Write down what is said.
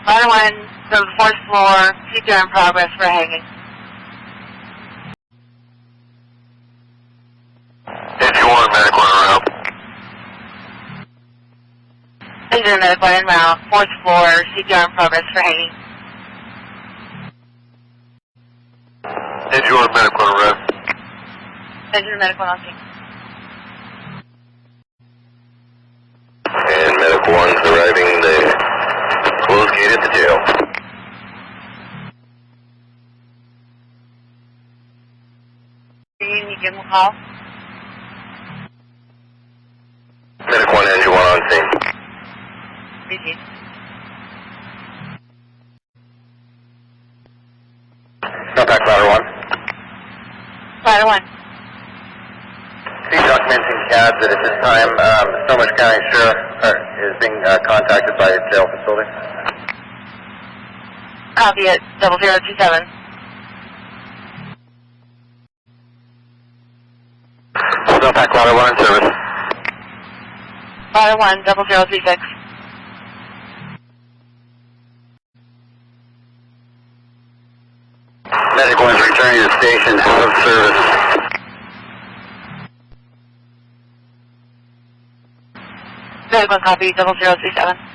Ladder 1, the 4th floor, CPR in progress for hanging. Engine 1, medical en route. Engine medical en route, 4th floor, CPR in progress for hanging. Engine 1, medical en route. Engine medical on scene. And medical 1's arriving the closed gate at the jail. Can you give them a call? Medical 1, engine 1 on scene. Repeat. Contact ladder 1. Ladder 1. See documents in CAD that at this time, Sonoma County Sheriff is being contacted by the jail facility. Copy it, 0027. Snowpack ladder 1 in service. Ladder 1, 0036. Medical 1 is returning to the station out of service. Medical copy, 0037.